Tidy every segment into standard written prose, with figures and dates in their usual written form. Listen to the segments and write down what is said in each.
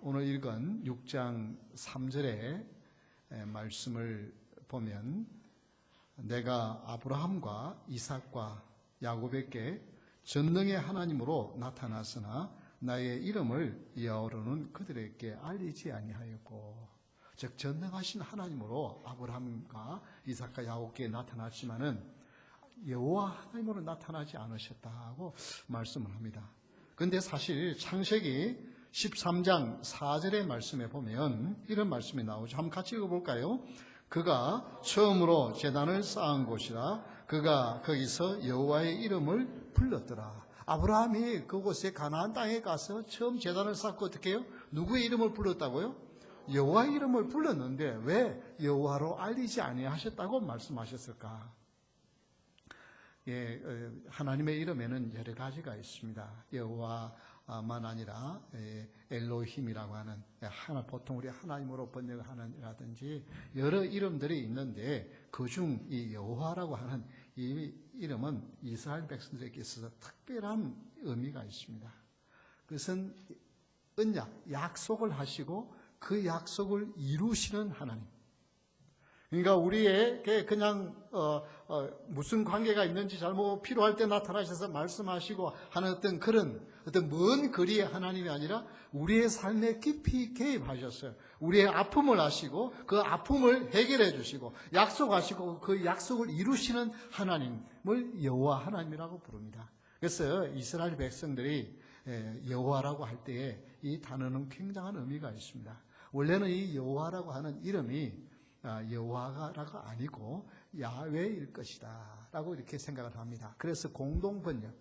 오늘 읽은 6장 3절의 말씀을 보면 내가 아브라함과 이삭과 야곱에게 전능의 하나님으로 나타났으나 나의 이름을 여호와로는 그들에게 알리지 아니하였고, 즉 전능하신 하나님으로 아브라함과 이삭과 야곱에게 나타났지만은 여호와 하나님으로 나타나지 않으셨다고 말씀을 합니다. 그런데 사실 창세기 13장 4절의 말씀에 보면 이런 말씀이 나오죠. 한번 같이 읽어볼까요? 그가 처음으로 제단을 쌓은 곳이라 그가 거기서 여호와의 이름을 불렀더라. 아브라함이 그곳에 가나안 땅에 가서 처음 제단을 쌓고 어떻게 해요? 누구의 이름을 불렀다고요? 여호와의 이름을 불렀는데 왜 여호와로 알리지 아니하셨다고 말씀하셨을까? 하나님의 이름에는 여러 가지가 있습니다. 여호와만 아니라 엘로힘이라고 하는 보통 우리 하나님으로 번역을 하는라든지 여러 이름들이 있는데 그중 이 여호와라고 하는 이 이름은 이스라엘 백성들에게 있어서 특별한 의미가 있습니다. 그것은 언약, 약속을 하시고 그 약속을 이루시는 하나님. 그러니까 우리에게 그냥 무슨 관계가 있는지 잘 모르고 필요할 때 나타나셔서 말씀하시고 하는 어떤 먼 거리의 하나님이 아니라 우리의 삶에 깊이 개입하셨어요. 우리의 아픔을 아시고 그 아픔을 해결해 주시고 약속하시고 그 약속을 이루시는 하나님을 여호와 하나님이라고 부릅니다. 그래서 이스라엘 백성들이 여호와라고 할 때에 이 단어는 굉장한 의미가 있습니다. 원래는 이 여호와라고 하는 이름이 여호와가 아니고 야훼일 것이다 라고 이렇게 생각을 합니다. 그래서 공동번역,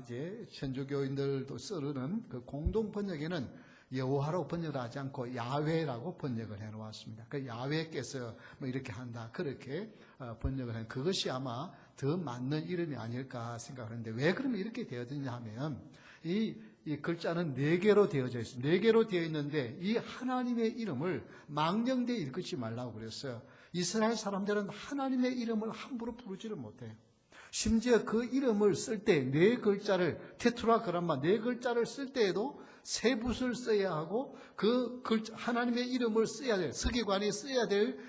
이제 천주교인들도 쓰는 그 공동번역에는 여호와로 번역을 하지 않고 야훼라고 번역을 해 놓았습니다. 그 야훼께서 뭐 이렇게 한다 그렇게 번역을 한 그것이 아마 더 맞는 이름이 아닐까 생각하는데, 왜 그러면 이렇게 되어졌냐 하면 이 글자는 4개로 되어져 있습니다. 4개로 되어 있는데 이 하나님의 이름을 망령되이 읽지 말라고 그랬어요. 이스라엘 사람들은 하나님의 이름을 함부로 부르지를 못해요. 심지어 그 이름을 쓸 때 4글자를 테트라그람마 4글자를 쓸 때에도 세 붓을 써야 하고 그 하나님의 이름을 써야 될 서기관이 써야 될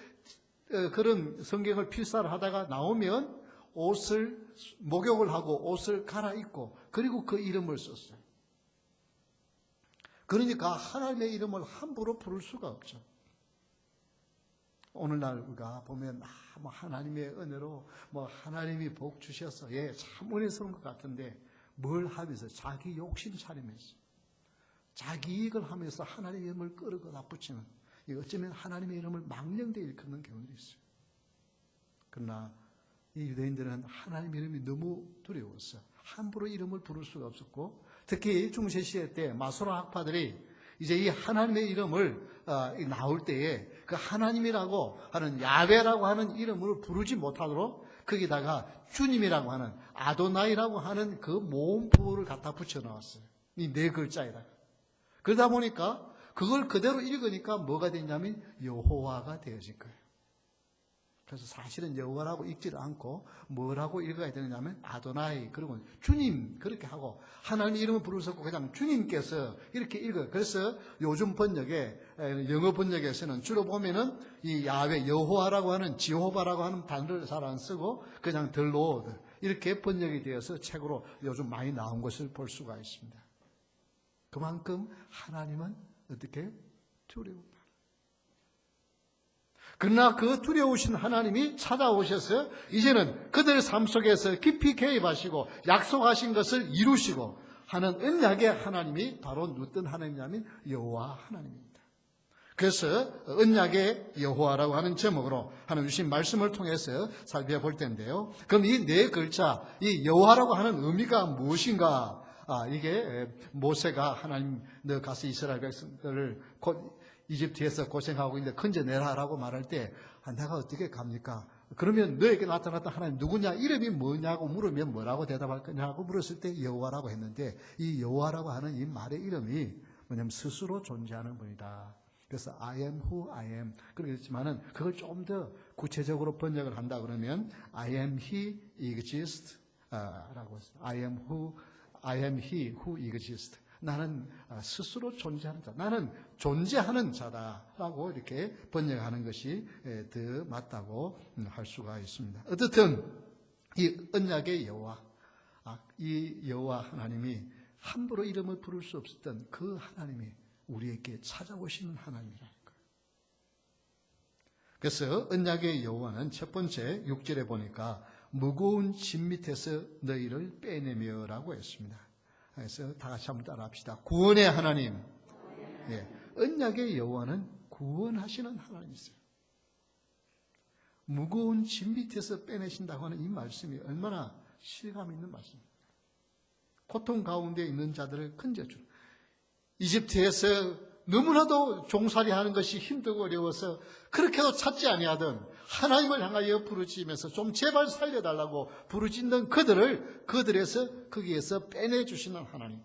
그런 성경을 필사를 하다가 나오면 옷을 목욕을 하고 옷을 갈아입고 그리고 그 이름을 썼어요. 그러니까 하나님의 이름을 함부로 부를 수가 없죠. 오늘날 우리가 보면 하나님의 은혜로 하나님이 복 주셔서 참 은혜스러운 것 같은데 뭘 하면서 자기 욕심 차리면서 자기 이익을 하면서 하나님의 이름을 끌어다 붙이는, 어쩌면 하나님의 이름을 망령되이 일컫는 경우도 있어요. 그러나 이 유대인들은 하나님의 이름이 너무 두려웠어요. 함부로 이름을 부를 수가 없었고, 특히 중세시대 때 마소라 학파들이 이제 이 하나님의 이름을 나올 때에 그 하나님이라고 하는 야훼라고 하는 이름을 부르지 못하도록 거기다가 주님이라고 하는 아도나이라고 하는 그 모음부를 갖다 붙여 넣었어요. 이 4글자에다가. 그러다 보니까 그걸 그대로 읽으니까 뭐가 됐냐면 여호와가 되어진 거예요. 그래서 사실은 여호와라고 읽지를 않고 뭐라고 읽어야 되느냐면 아도나이, 그리고 주님 그렇게 하고 하나님 이름을 부를 수 없고 그냥 주님께서 이렇게 읽어요. 그래서 요즘 번역에, 영어 번역에서는 주로 보면은 이 야훼, 여호와라고 하는 지호바라고 하는 단어를 잘 안 쓰고 그냥 The Lord 이렇게 번역이 되어서 책으로 요즘 많이 나온 것을 볼 수가 있습니다. 그만큼 하나님은 어떻게 두려운다. 그러나 그 두려우신 하나님이 찾아오셔서 이제는 그들 삶 속에서 깊이 개입하시고 약속하신 것을 이루시고 하는 언약의 하나님이 바로 어떤 하나님이냐면 여호와 하나님입니다. 그래서 언약의 여호와라고 하는 제목으로 하나님 주신 말씀을 통해서 살펴볼 텐데요. 그럼 이 4글자, 이 여호와라고 하는 의미가 무엇인가? 이게 모세가 하나님 너 가서 이스라엘 백성들을 이집트에서 고생하고 있는데 건져내라라고 말할 때 내가 어떻게 갑니까? 그러면 너에게 나타났던 하나님 누구냐? 이름이 뭐냐고 물으면 뭐라고 대답할 거냐고 물었을 때 여호와라고 했는데 이 여호와라고 하는 이 말의 이름이 뭐냐면 스스로 존재하는 분이다. 그래서 I am who I am. 그렇지만은 그걸 좀 더 구체적으로 번역을 한다 그러면 I am he exists 라고 했어요. I am he who exists. 나는 스스로 존재하는 자, 나는 존재하는 자다라고 이렇게 번역하는 것이 더 맞다고 할 수가 있습니다. 어쨌든 이 언약의 여호와, 이 여호와 하나님이 함부로 이름을 부를 수 없었던 그 하나님이 우리에게 찾아오시는 하나님이라는 거예요. 그래서 언약의 여호와는 첫 번째 6절에 보니까 무거운 짐 밑에서 너희를 빼내며라고 했습니다. 그래서 다 같이 한번 따라합시다. 구원의 하나님. 예, 언약의 여호와는 구원하시는 하나님이세요. 무거운 짐 밑에서 빼내신다고 하는 이 말씀이 얼마나 실감 있는 말씀입니다. 고통 가운데 있는 자들을 건져주는, 이집트에서 너무나도 종살이하는 것이 힘들고 어려워서 그렇게도 찾지 아니하던 하나님을 향하여 부르짖으면서 좀 제발 살려달라고 부르짖는 그들에서 거기에서 빼내주시는 하나님.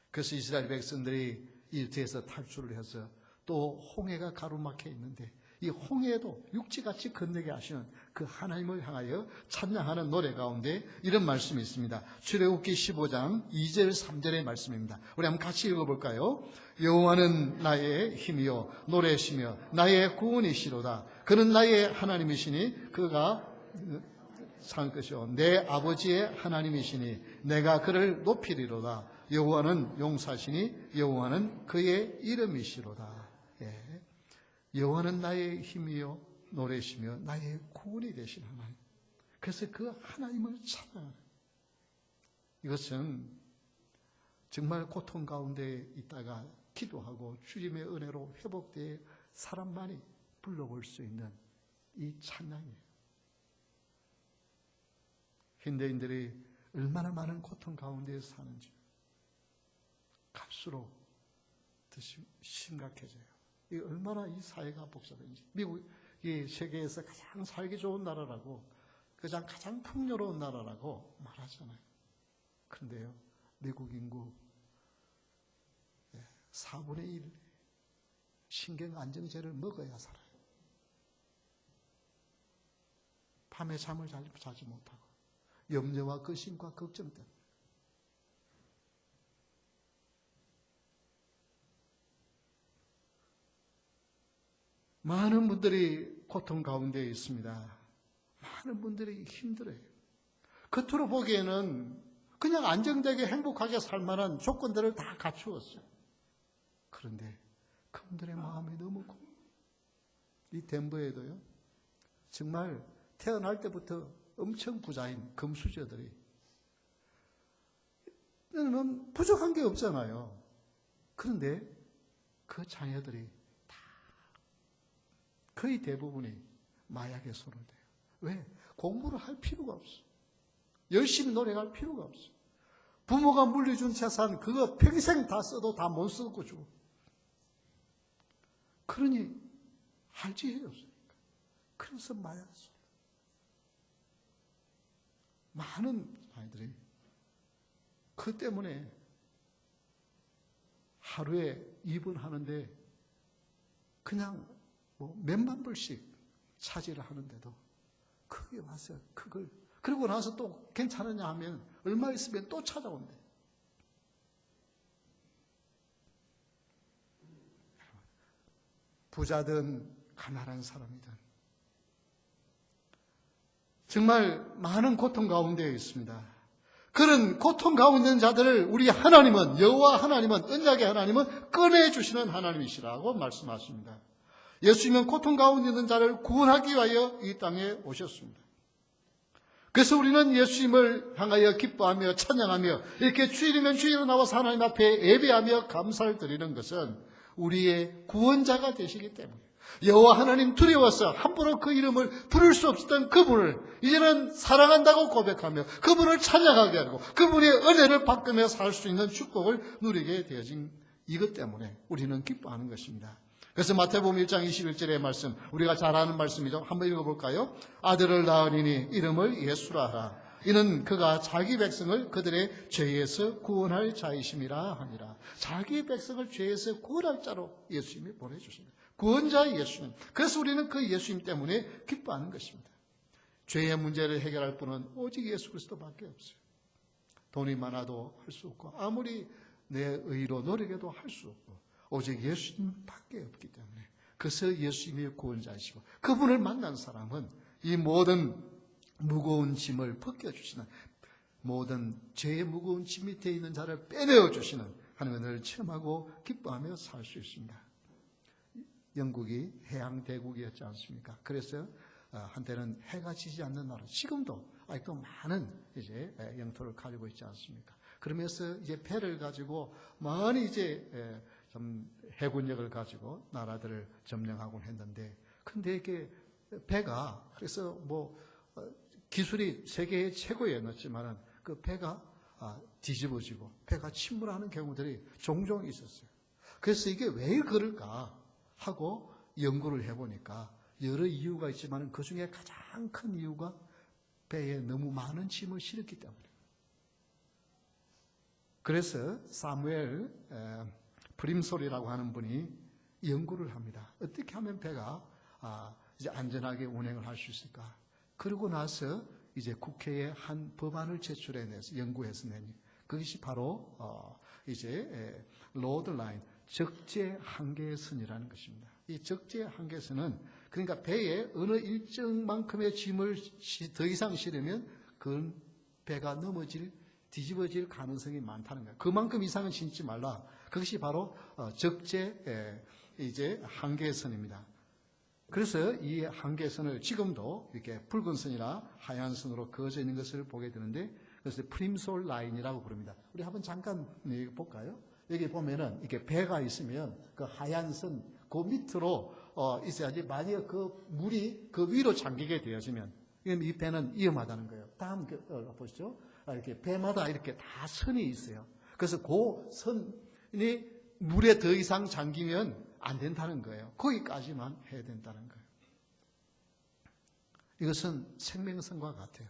그래서 이스라엘 백성들이 이집트에서 탈출을 해서 또 홍해가 가로막혀 있는데 이 홍해도 육지같이 건너게 하시는 그 하나님을 향하여 찬양하는 노래 가운데 이런 말씀이 있습니다. 출애굽기 15장 2절 3절의 말씀입니다. 우리 한번 같이 읽어볼까요? 여호와는 나의 힘이요 노래시며 나의 구원이시로다. 그는 나의 하나님이시니 그가 산 것이요 내 아버지의 하나님이시니 내가 그를 높이리로다. 여호와는 용사시니 여호와는 그의 이름이시로다. 여호와는 나의 힘이요 노래시며 나의 구원이 되신 하나님. 그래서 그 하나님을 찬양하는, 이것은 정말 고통 가운데 있다가 기도하고 주님의 은혜로 회복되어 사람만이 불러볼 수 있는 이 찬양이에요. 현대인들이 얼마나 많은 고통 가운데 사는지 갈수록 더 심각해져요. 얼마나 이 사회가 복잡한지. 미국이 세계에서 가장 살기 좋은 나라라고, 가장 풍요로운 나라라고 말하잖아요. 그런데요, 미국 인구 4분의 1 신경안정제를 먹어야 살아요. 밤에 잠을 자지 못하고 염려와 근심과 걱정 때문에. 많은 분들이 고통 가운데 있습니다. 많은 분들이 힘들어요. 겉으로 보기에는 그냥 안정되게 행복하게 살 만한 조건들을 다 갖추었어요. 그런데 그분들의 마음이 너무 이 덴버에도요, 정말 태어날 때부터 엄청 부자인 금수저들이, 부족한 게 없잖아요. 그런데 그 자녀들이 거의 대부분이 마약에 손을 대요. 왜? 공부를 할 필요가 없어. 열심히 노력할 필요가 없어. 부모가 물려준 재산 그거 평생 다 써도 다 못 쓰고 주고. 그러니 할 지혜가 없으니까. 그래서 마약에 손. 많은 아이들이 그 때문에 하루에 입원하는데 그냥 몇만 불씩 차지를 하는데도 거기 와서 그걸, 그러고 나서 또 괜찮으냐 하면 얼마 있으면 또 찾아온대. 부자든 가난한 사람이든 정말 많은 고통 가운데 있습니다. 그런 고통 가운데 있는 자들을 우리 하나님은, 여호와 하나님은, 언약의 하나님은 꺼내주시는 하나님이시라고 말씀하십니다. 예수님은 고통 가운데 있는 자를 구원하기 위하여 이 땅에 오셨습니다. 그래서 우리는 예수님을 향하여 기뻐하며 찬양하며 이렇게 주일이면 주일로 나와서 하나님 앞에 예배하며 감사를 드리는 것은 우리의 구원자가 되시기 때문에, 여호와 하나님 두려워서 함부로 그 이름을 부를 수 없었던 그분을 이제는 사랑한다고 고백하며 그분을 찬양하게 하고 그분의 은혜를 받으며 살 수 있는 축복을 누리게 되어진 이것 때문에 우리는 기뻐하는 것입니다. 그래서 마태복음 1장 21절의 말씀, 우리가 잘 아는 말씀이죠. 한번 읽어볼까요? 아들을 낳으리니 이름을 예수라 하라. 이는 그가 자기 백성을 그들의 죄에서 구원할 자이심이라 하니라. 자기 백성을 죄에서 구원할 자로 예수님이 보내주십니다. 구원자 예수님. 그래서 우리는 그 예수님 때문에 기뻐하는 것입니다. 죄의 문제를 해결할 분은 오직 예수 그리스도밖에 없어요. 돈이 많아도 할 수 없고 아무리 내 의로 노력해도 할 수 없고 오직 예수님밖에 없기 때문에 그래서 예수님이 구원자이시고 그분을 만난 사람은 이 모든 무거운 짐을 벗겨주시는 모든 죄의 무거운 짐 밑에 있는 자를 빼내어 주시는 하나님의 은혜를 체험하고 기뻐하며 살 수 있습니다. 영국이 해양대국이었지 않습니까? 그래서 한때는 해가 지지 않는 나라, 지금도 아직도 많은 이제 영토를 가지고 있지 않습니까? 그러면서 이제 배를 가지고 많이 이제 좀 해군력을 가지고 나라들을 점령하곤 했는데, 근데 이게 배가 그래서 뭐 기술이 세계 최고였지만은 그 배가 뒤집어지고 배가 침몰하는 경우들이 종종 있었어요. 그래서 이게 왜 그럴까 하고 연구를 해보니까 여러 이유가 있지만 그 중에 가장 큰 이유가 배에 너무 많은 짐을 실었기 때문에. 그래서 사무엘 브림솔이라고 하는 분이 연구를 합니다. 어떻게 하면 배가 이제 안전하게 운행을 할 수 있을까? 그러고 나서 이제 국회에 한 법안을 제출해내서 연구해서 낸 그것이 바로 이제 로드라인 적재 한계선이라는 것입니다. 이 적재 한계선은 그러니까 배에 어느 일정만큼의 짐을 더 이상 실으면 그 배가 뒤집어질 가능성이 많다는 거예요. 그만큼 이상은 신지 말라. 그것이 바로 적재 이제 한계선입니다. 그래서 이 한계선을 지금도 이렇게 붉은 선이나 하얀 선으로 그어져 있는 것을 보게 되는데, 그래서 프림솔 라인이라고 부릅니다. 우리 한번 잠깐 볼까요? 여기 보면은 이렇게 배가 있으면 그 하얀 선, 그 밑으로 있어야지. 만약에 그 물이 그 위로 잠기게 되어지면 이 배는 위험하다는 거예요. 다음 보시죠. 이렇게 배마다 이렇게 다 선이 있어요. 그래서 그 선이 물에 더 이상 잠기면 안 된다는 거예요. 거기까지만 해야 된다는 거예요. 이것은 생명선과 같아요.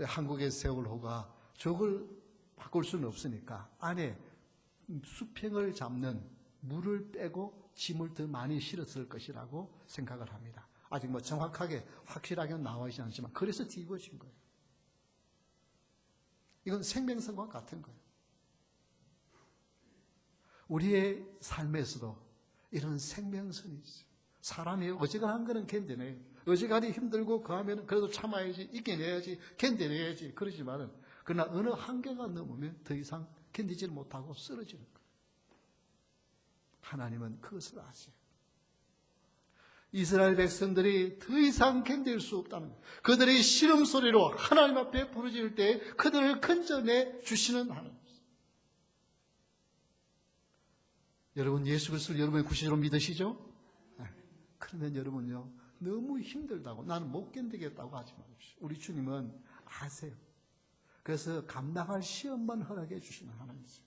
한국의 세월호가 저걸 바꿀 수는 없으니까 안에 수평을 잡는 물을 빼고 짐을 더 많이 실었을 것이라고 생각을 합니다. 아직 뭐 정확하게 확실하게는 나와 있지 않지만 그래서 뒤집어진 거예요. 이건 생명선과 같은 거예요. 우리의 삶에서도 이런 생명선이 있어요. 사람이 어지간한 거는 견뎌내요. 어지간히 힘들고 그하면 그래도 참아야지, 이겨내야지, 견뎌내야지. 그러지만은 그러나 어느 한계가 넘으면 더 이상 견디질 못하고 쓰러지는 거예요. 하나님은 그것을 아세요. 이스라엘 백성들이 더 이상 견딜 수 없다는 거예요. 그들의 신음소리로 하나님 앞에 부르짖을 때 그들을 건져내 주시는 하나님. 여러분 예수 그리스도를 여러분의 구세주로 믿으시죠? 그러면 여러분요, 너무 힘들다고 나는 못 견디겠다고 하지 마십시오. 우리 주님은 아세요. 그래서 감당할 시험만 허락해 주시는 하나님이세요.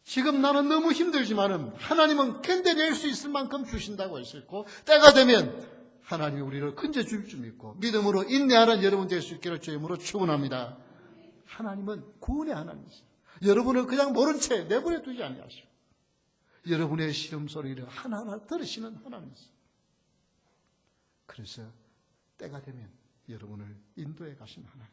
지금 나는 너무 힘들지만은 하나님은 견뎌낼 수 있을 만큼 주신다고 했었고, 때가 되면 하나님이 우리를 건져줄 줄 믿고 믿음으로 인내하는 여러분 될 수 있기를 주님으로 축원합니다. 하나님은 구원의 하나님이세요. 여러분을 그냥 모른 채 내버려 두지 아니하시고 여러분의 시험 소리를 하나하나 들으시는 하나님이세요. 그래서 때가 되면 여러분을 인도해 가시는 하나님.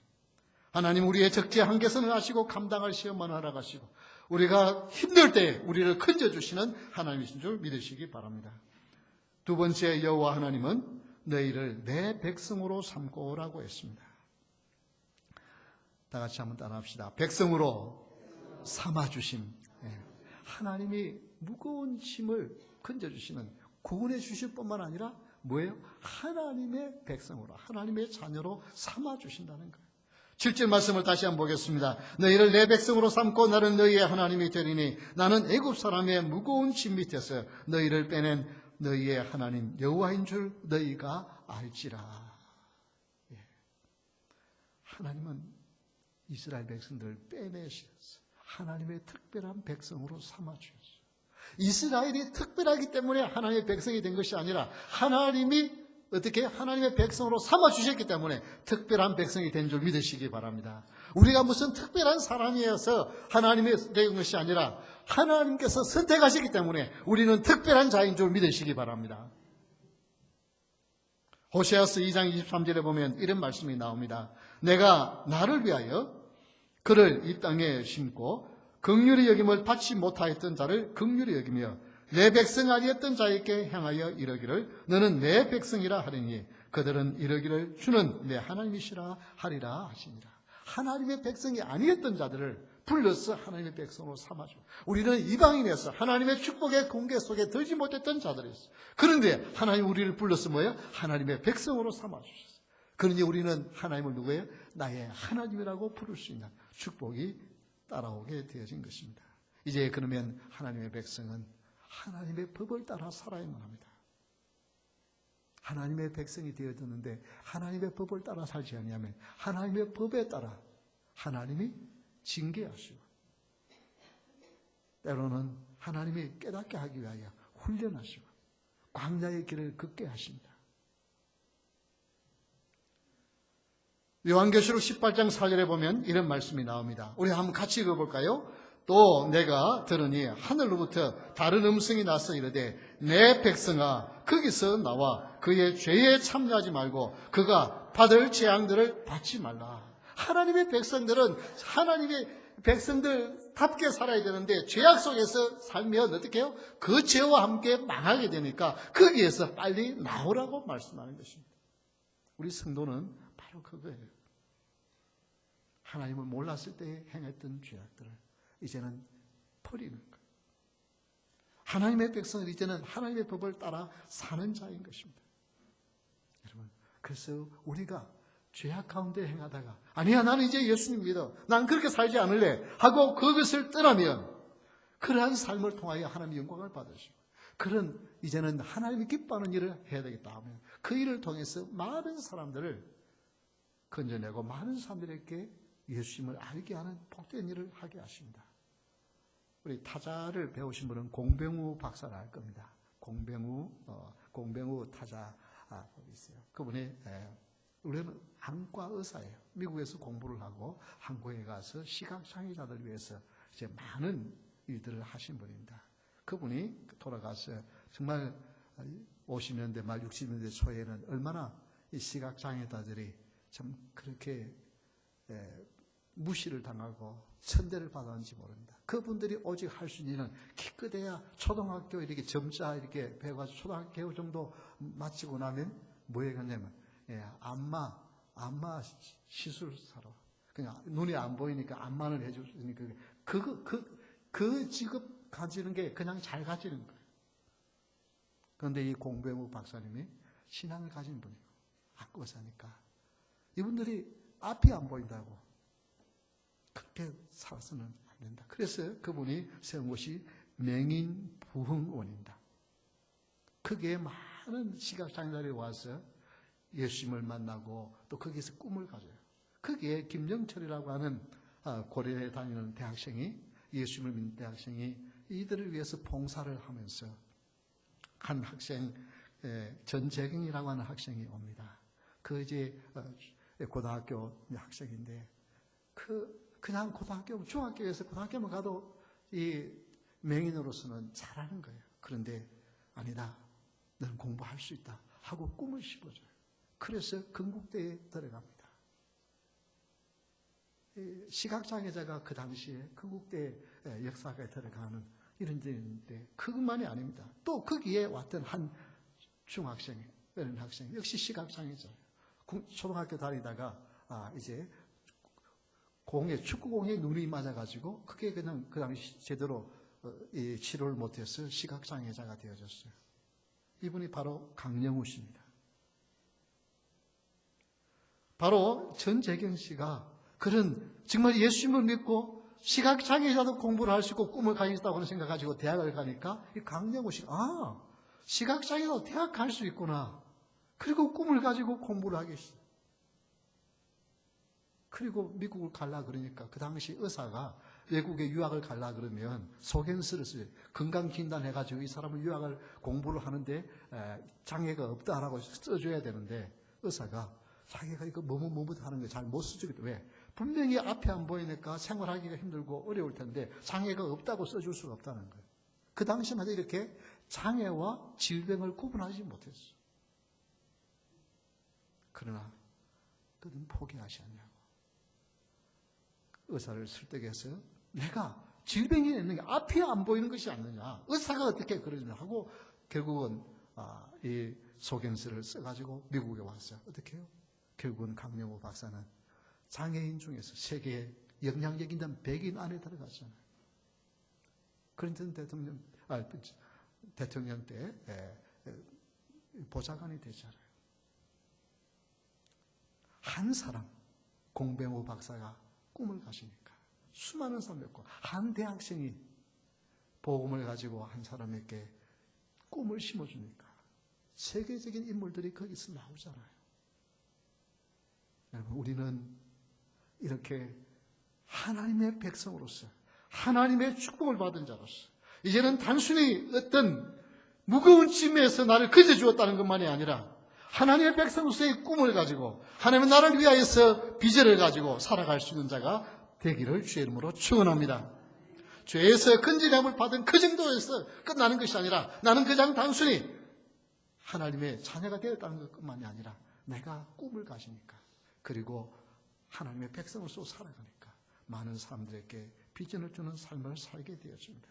하나님 우리의 적재 한계선을 아시고 감당할 시험만 허락하시고 우리가 힘들 때 우리를 건져주시는 하나님이신 줄 믿으시기 바랍니다. 두 번째, 여호와 하나님은 너희를 내 백성으로 삼고 오라고 했습니다. 다 같이 한번 따라합시다. 백성으로 삼아주심. 하나님이 무거운 짐을 건져주시는, 구원해 주실 뿐만 아니라 뭐예요? 하나님의 백성으로, 하나님의 자녀로 삼아주신다는 거예요. 7절 말씀을 다시 한번 보겠습니다. 너희를 내 백성으로 삼고 나는 너희의 하나님이 되리니 나는 애굽 사람의 무거운 짐 밑에서 너희를 빼낸 너희의 하나님 여호와인 줄 너희가 알지라. 하나님은 이스라엘 백성들을 빼내셨어요. 하나님의 특별한 백성으로 삼아주셨어요. 이스라엘이 특별하기 때문에 하나님의 백성이 된 것이 아니라 하나님이 어떻게 하나님의 백성으로 삼아주셨기 때문에 특별한 백성이 된 줄 믿으시기 바랍니다. 우리가 무슨 특별한 사람이어서 하나님의 된 것이 아니라 하나님께서 선택하시기 때문에 우리는 특별한 자인 줄 믿으시기 바랍니다. 호세아서 2장 23절에 보면 이런 말씀이 나옵니다. 내가 나를 위하여 그를 이 땅에 심고 긍휼히 여김을 받지 못하였던 자를 긍휼히 여기며 내 백성 아니었던 자에게 향하여 이르기를 너는 내 백성이라 하리니 그들은 이르기를 주는 내 하나님이시라 하리라 하시니라. 하나님의 백성이 아니었던 자들을 불러서 하나님의 백성으로 삼아줘. 우리는 이방인에서 하나님의 축복의 공개 속에 들지 못했던 자들이었어. 그런데 하나님 우리를 불러서 뭐예요? 하나님의 백성으로 삼아주셨어. 그러니 우리는 하나님을 누구예요? 나의 하나님이라고 부를 수 있는 축복이 따라오게 되어진 것입니다. 이제 그러면 하나님의 백성은 하나님의 법을 따라 살아야만 합니다. 하나님의 백성이 되어졌는데 하나님의 법을 따라 살지 아니하면 하나님의 법에 따라 하나님이 징계하시고 때로는 하나님이 깨닫게 하기 위하여 훈련하시고 광야의 길을 걷게 하십니다. 요한계시록 18장 4절에 보면 이런 말씀이 나옵니다. 우리 한번 같이 읽어볼까요? 또 내가 들으니 하늘로부터 다른 음성이 나서 이르되 내 백성아 거기서 나와 그의 죄에 참여하지 말고 그가 받을 재앙들을 받지 말라. 하나님의 백성들은 하나님의 백성들답게 살아야 되는데 죄악 속에서 살면 어떻게 해요? 그 죄와 함께 망하게 되니까 거기에서 빨리 나오라고 말씀하는 것입니다. 우리 성도는 바로 그거예요. 하나님을 몰랐을 때 행했던 죄악들을 이제는 버리는 거예요. 하나님의 백성은 이제는 하나님의 법을 따라 사는 자인 것입니다. 여러분, 그래서 우리가 죄악 가운데 행하다가 아니야 나는 이제 예수님 믿어 난 그렇게 살지 않을래 하고 그것을 떠나면 그러한 삶을 통하여 하나님의 영광을 받으시고 그런 이제는 하나님이 기뻐하는 일을 해야 되겠다 하면 그 일을 통해서 많은 사람들을 건져내고 많은 사람들에게 예수님을 알게 하는 복된 일을 하게 하십니다. 우리 타자를 배우신 분은 공병우 박사를 알 겁니다. 공병우 타자 있어요. 그분이 우리는 안과 의사예요. 미국에서 공부를 하고 한국에 가서 시각장애자들 위해서 이제 많은 일들을 하신 분입니다. 그분이 돌아가서 정말 50년대 말 60년대 초에는 얼마나 이 시각장애자들이 참 그렇게 무시를 당하고 천대를 받았는지 모릅니다. 그분들이 오직 할 수 있는 기껏해야 초등학교 이렇게 점자 이렇게 배워가지고 초등학교 정도 마치고 나면 뭐에 가냐면 안마 시술사로 그냥 눈이 안 보이니까 안마를 해줄 수 있으니까 그 직업 가지는 게 그냥 잘 가지는 거예요. 그런데 이 공병우 박사님이 신앙을 가진 분이고 안고 사니까 이분들이 앞이 안 보인다고 그렇게 살아서는 안 된다. 그래서 그분이 세운 곳이 맹인부흥원입니다. 거기에 많은 시각장애자들이 와서 예수님을 만나고 또 거기에서 꿈을 가져요. 거기에 김정철이라고 하는 고려에 다니는 대학생이 예수님을 믿는 대학생이 이들을 위해서 봉사를 하면서 한 학생 전재경이라고 하는 학생이 옵니다. 그 이제 고등학교 학생인데 그냥 고등학교 중학교에서 고등학교만 가도 이 맹인으로서는 잘하는 거예요. 그런데 아니다. 너는 공부할 수 있다 하고 꿈을 심어줘요. 그래서 건국대에 들어갑니다. 시각장애자가 그 당시에 건국대 역사가에 들어가는 이런 데인데 그것만이 아닙니다. 또 거기에 왔던 한 중학생, 어린 학생 역시 시각장애자예요. 초등학교 다니다가 이제 축구공에 눈이 맞아가지고 그게 그냥 그 당시 제대로 치료를 못해서 시각장애자가 되어졌어요. 이분이 바로 강영우 씨입니다. 바로 전재경 씨가 그런 정말 예수님을 믿고 시각장애자도 공부를 할 수 있고 꿈을 가지겠다고 생각가지고 대학을 가니까 이 강영우 씨가 시각장애자도 대학 갈 수 있구나. 그리고 꿈을 가지고 공부를 하겠어. 그리고 미국을 갈라 그러니까 그 당시 의사가 외국에 유학을 갈라 그러면 소견서를 써요. 건강진단 해가지고 이 사람은 유학을 공부를 하는데 장애가 없다라고 써줘야 되는데 의사가 자기가 이거 뭐뭐 하는 거 잘 못 써주겠다. 왜? 분명히 앞에 안 보이니까 생활하기가 힘들고 어려울 텐데 장애가 없다고 써줄 수가 없다는 거예요. 그 당시만 해도 이렇게 장애와 질병을 구분하지 못했어. 그러나 그는 포기하셨냐고. 의사를 설득해서 내가 질병이 있는 게 앞이 안 보이는 것이 아니냐. 의사가 어떻게 그러냐 하고 결국은 이 소견서를 써가지고 미국에 왔어요. 어떻게 해요? 결국은 강명호 박사는 장애인 중에서 세계에 영향력 있는 100인 안에 들어갔잖아요. 클린턴 대통령 때 보좌관이 되잖아요. 한 사람, 공병호 박사가 꿈을 가시니까 수많은 사람이었고 한 대학생이 복음을 가지고 한 사람에게 꿈을 심어주니까 세계적인 인물들이 거기서 나오잖아요. 여러분, 우리는 이렇게 하나님의 백성으로서 하나님의 축복을 받은 자로서 이제는 단순히 어떤 무거운 짐에서 나를 건져주었다는 것만이 아니라 하나님의 백성으로서의 꿈을 가지고 하나님은 나를 위하여서 비전을 가지고 살아갈 수 있는 자가 되기를 주의 이름으로 축원합니다. 죄에서 건진함을 받은 그 정도에서 끝나는 것이 아니라 나는 그냥 단순히 하나님의 자녀가 되었다는 것만이 아니라 내가 꿈을 가지니까 그리고 하나님의 백성으로서 살아가니까 많은 사람들에게 비전을 주는 삶을 살게 되었습니다.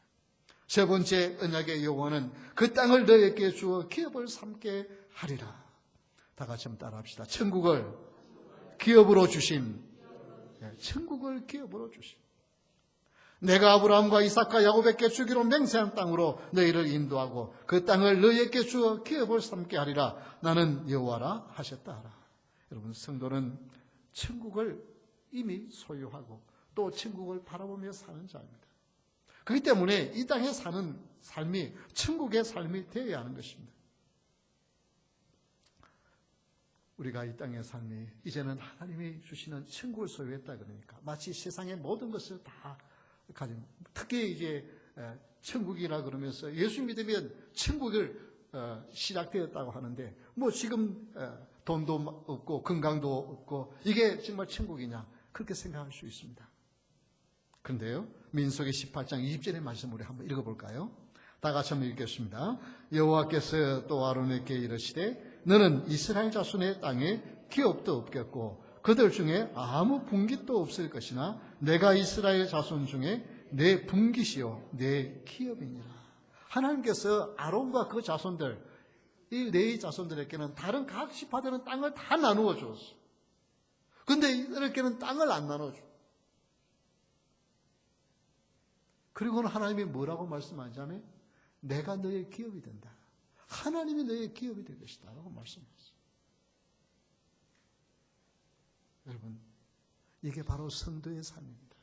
세 번째 언약의 요구는 그 땅을 너에게 주어 기업을 삼게 하리라. 다 같이 한번 따라합시다. 천국을 기업으로 주심. 천국을 기업으로 주심. 내가 아브라함과 이삭과 야곱에게 주기로 맹세한 땅으로 너희를 인도하고 그 땅을 너희에게 주어 기업을 삼게 하리라. 나는 여호와라 하셨다 하라. 여러분, 성도는 천국을 이미 소유하고 또 천국을 바라보며 사는 자입니다. 그렇기 때문에 이 땅에 사는 삶이 천국의 삶이 되어야 하는 것입니다. 우리가 이 땅의 삶이 이제는 하나님이 주시는 천국을 소유했다 그러니까 마치 세상의 모든 것을 다 가진, 특히 이제 천국이라 그러면서 예수 믿으면 천국을 시작되었다고 하는데 뭐 지금 돈도 없고 건강도 없고 이게 정말 천국이냐 그렇게 생각할 수 있습니다. 그런데요, 민수기 18장 20절의 말씀을 우리 한번 읽어볼까요? 다 같이 한번 읽겠습니다. 여호와께서 또 아론에게 이르시되 너는 이스라엘 자손의 땅에 기업도 없겠고 그들 중에 아무 분깃도 없을 것이나 내가 이스라엘 자손 중에 내 분깃이요 내 기업이니라. 하나님께서 아론과 그 자손들, 이 레위 자손들에게는 다른 각 지파들은 땅을 다 나누어 줬어. 그런데 이들에게는 땅을 안 나눠줘. 그리고는 하나님이 뭐라고 말씀하자면 내가 너의 기업이 된다. 하나님이 너의 기업이 될 것이다 라고 말씀하셨어요. 여러분, 이게 바로 성도의 삶입니다.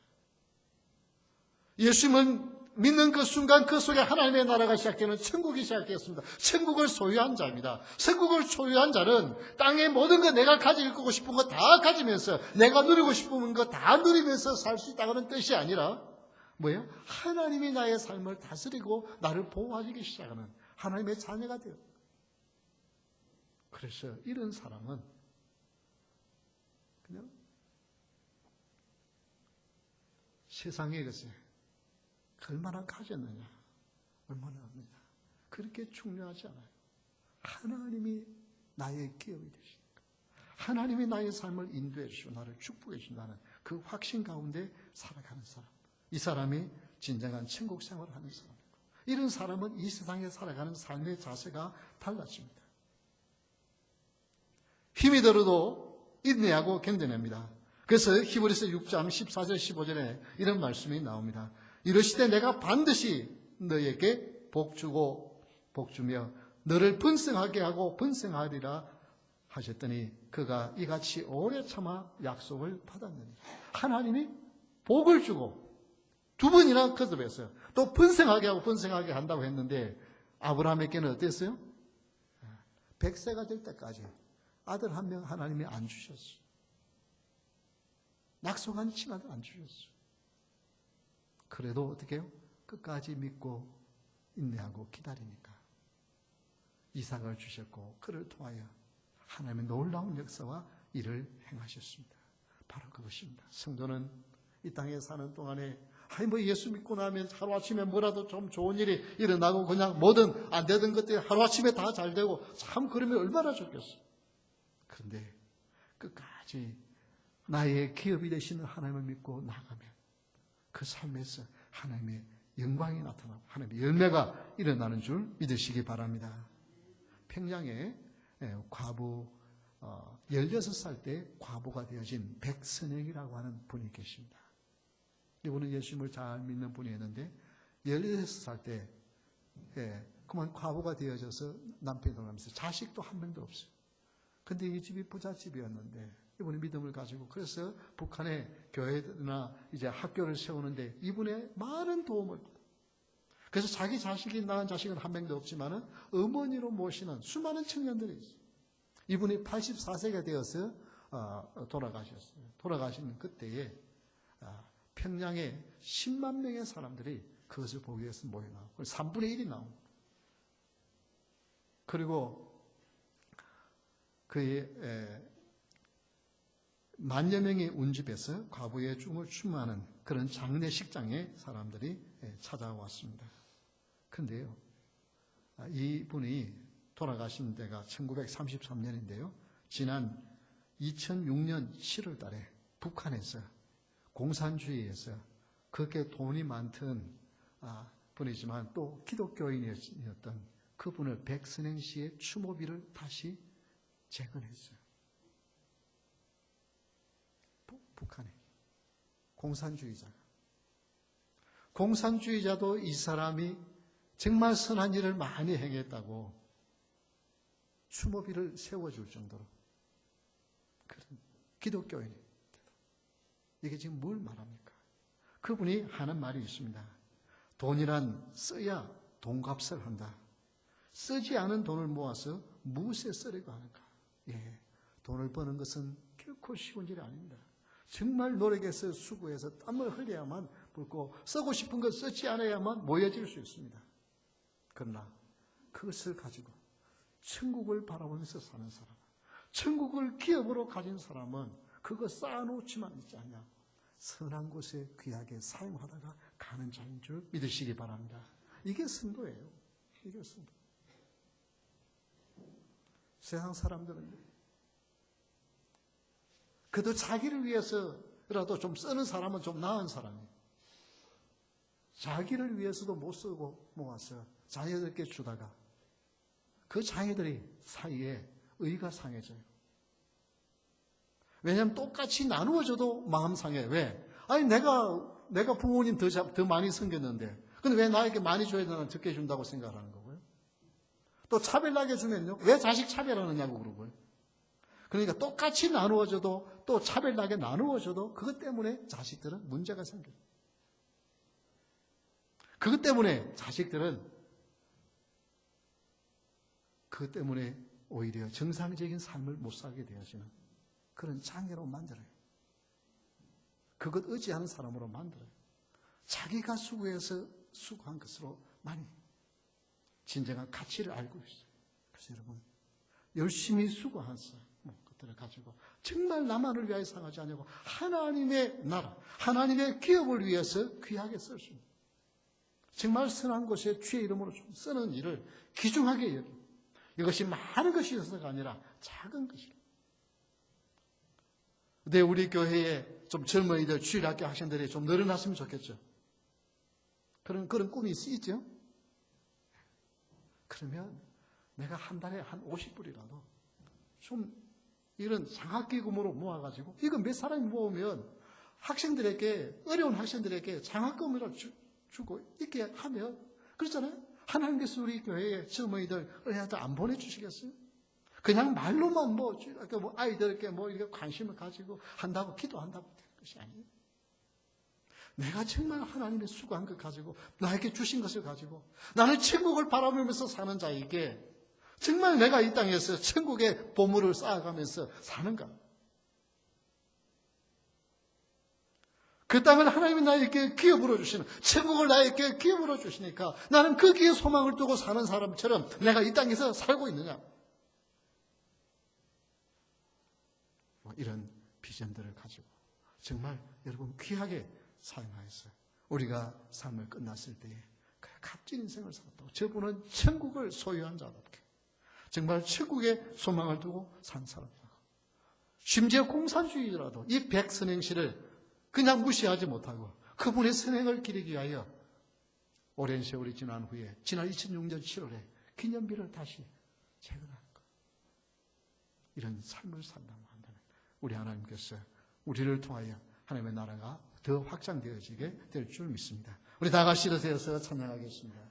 예수님은 믿는 그 순간 그 속에 하나님의 나라가 시작되는 천국이 시작되었습니다. 천국을 소유한 자입니다. 천국을 소유한 자는 땅의 모든 거 내가 가지고 싶은 거 다 가지면서 내가 누리고 싶은 거 다 누리면서 살 수 있다는 뜻이 아니라 뭐예요? 하나님이 나의 삶을 다스리고 나를 보호하기 시작하는 하나님의 자녀가 되어. 그래서 이런 사람은 그냥 세상에 것에 얼마나 가졌느냐, 얼마나 없느냐 그렇게 중요하지 않아요. 하나님이 나의 기업이 되시니까 하나님이 나의 삶을 인도해 주시고 나를 축복해 주신다는 그 확신 가운데 살아가는 사람, 이 사람이 진정한 천국 생활을 하는 사람이고, 이런 사람은 이 세상에 살아가는 삶의 자세가 달라집니다. 힘이 들어도 인내하고 견뎌냅니다. 그래서 히브리서 6장 14절 15절에 이런 말씀이 나옵니다. 이르시되 내가 반드시 너에게 복주고 복주며 너를 번성하게 하고 번성하리라 하셨더니 그가 이같이 오래 참아 약속을 받았느니. 하나님이 복을 주고 두 번이나 거듭했어요. 또 번성하게 하고 번성하게 한다고 했는데 아브라함에게는 어땠어요? 100세가 될 때까지 아들 한 명 하나님이 안 주셨어요. 약속한 친아들 안 주셨어요. 그래도 어떻게 해요? 끝까지 믿고 인내하고 기다리니까 이삭을 주셨고 그를 통하여 하나님의 놀라운 역사와 일을 행하셨습니다. 바로 그것입니다. 성도는 이 땅에 사는 동안에 뭐 예수 믿고 나면 하루아침에 뭐라도 좀 좋은 일이 일어나고 그냥 뭐든 안 되던 것들이 하루아침에 다 잘 되고 참 그러면 얼마나 좋겠어요. 그런데 끝까지 나의 기업이 되시는 하나님을 믿고 나가면 그 삶에서 하나님의 영광이 나타나고 하나님의 열매가 일어나는 줄 믿으시기 바랍니다. 평양에 과부 16살 때 과부가 되어진 백선영이라고 하는 분이 계십니다. 이분은 예수님을 잘 믿는 분이었는데 16살 때 그만 과부가 되어져서 남편이 돌아가면서 자식도 한 명도 없어요. 근데 이 집이 부잣집이었는데 이분이 믿음을 가지고 그래서 북한의 교회나 이제 학교를 세우는데 이분의 많은 도움을 받아요. 그래서 자기 자식이 낳은 자식은 한 명도 없지만은 어머니로 모시는 수많은 청년들이 있어요. 이분이 84세가 되어서 돌아가셨어요. 돌아가시는 그때에 평양에 10만 명의 사람들이 그것을 보기 위해서 모여나오고 3분의 1이 나옵니다. 그리고 그의 만여 명의 운집에서 과부의 죽음을 추모하는 그런 장례식장에 사람들이 찾아왔습니다. 그런데요, 이분이 돌아가신 데가 1933년인데요. 지난 2006년 7월 달에 북한에서 공산주의에서 그렇게 돈이 많던 분이지만 또 기독교인이었던 그분을 백선영 씨의 추모비를 다시 재건했어요. 북한에 공산주의자가. 공산주의자도 이 사람이 정말 선한 일을 많이 행했다고 추모비를 세워줄 정도로 그런 기독교인이. 이게 지금 뭘 말합니까? 그분이 하는 말이 있습니다. 돈이란 써야 돈값을 한다. 쓰지 않은 돈을 모아서 무엇에 쓰려고 하는가? 돈을 버는 것은 결코 쉬운 일이 아닙니다. 정말 노력해서 수고해서 땀을 흘려야만 불고 쓰고 싶은 것 쓰지 않아야만 모여질 수 있습니다. 그러나 그것을 가지고 천국을 바라보면서 사는 사람, 천국을 기업으로 가진 사람은 그거 쌓아놓지만 있지 않냐. 선한 곳에 귀하게 사용하다가 가는 자인 줄 믿으시기 바랍니다. 이게 성도예요. 이게 성도. 세상 사람들은 그래도 자기를 위해서라도 좀 쓰는 사람은 좀 나은 사람이에요. 자기를 위해서도 못 쓰고 모아서 자녀들께 주다가 그 자녀들이 사이에 의가 상해져요. 왜냐하면 똑같이 나누어줘도 마음 상해. 왜? 아니 내가 부모님 더 많이 섬겼는데 근데 왜 나에게 많이 줘야 되나 적게 준다고 생각하는 거고요. 또 차별나게 주면요. 왜 자식 차별하느냐고 그러고요. 그러니까 똑같이 나누어줘도 또 차별나게 나누어줘도 그것 때문에 자식들은 문제가 생겨요. 그것 때문에 자식들은 그것 때문에 오히려 정상적인 삶을 못 살게 되어지는 그런 장애로 만들어요. 그것 의지하는 사람으로 만들어요. 자기가 수고해서 수고한 것으로 많이 진정한 가치를 알고 있어요. 그래서 여러분 열심히 수고한 것들을 가지고 정말 나만을 위하여 상하지 않냐고 하나님의 나라, 하나님의 기업을 위해서 귀하게 쓸 수 있는 정말 선한 곳에 주의 이름으로 쓰는 일을 귀중하게 여깁니다. 이것이 많은 것이 있어서가 아니라 작은 것이다. 근데 우리 교회에 좀 젊은이들, 주일학교 학생들이 좀 늘어났으면 좋겠죠. 그런 꿈이 있죠? 그러면 내가 한 달에 한 50불이라도 좀 이런 장학기금으로 모아가지고 이거 몇 사람이 모으면 학생들에게, 어려운 학생들에게 장학금을 주고 이렇게 하면 그렇잖아요? 하나님께서 우리 교회에 젊은이들, 어린이들 안 보내주시겠어요? 그냥 말로만 아이들에게 이렇게 관심을 가지고 한다고 기도한다고 되는 것이 아니에요. 내가 정말 하나님의 수고한 것 가지고 나에게 주신 것을 가지고 나는 천국을 바라보면서 사는 자에게 정말 내가 이 땅에서 천국의 보물을 쌓아가면서 사는가? 그 땅을 하나님이 나에게 기업으로 주시는, 천국을 나에게 기업으로 주시니까 나는 거기에 소망을 두고 사는 사람처럼 내가 이 땅에서 살고 있느냐? 이런 비전들을 가지고 정말 여러분 귀하게 사용하였어요. 우리가 삶을 끝났을 때에 값진 인생을 살았다고. 저분은 천국을 소유한 자답게 정말 천국에 소망을 두고 산 사람이라고. 심지어 공산주의라도 이 백선행시를 그냥 무시하지 못하고 그분의 선행을 기리기 위하여 오랜 세월이 지난 후에 지난 2006년 7월에 기념비를 다시 재건하는 것. 이런 삶을 산다고 한다면 우리 하나님께서 우리를 통하여 하나님의 나라가 더 확장되어지게 될 줄 믿습니다. 우리 다 같이 일어서서 찬양하겠습니다.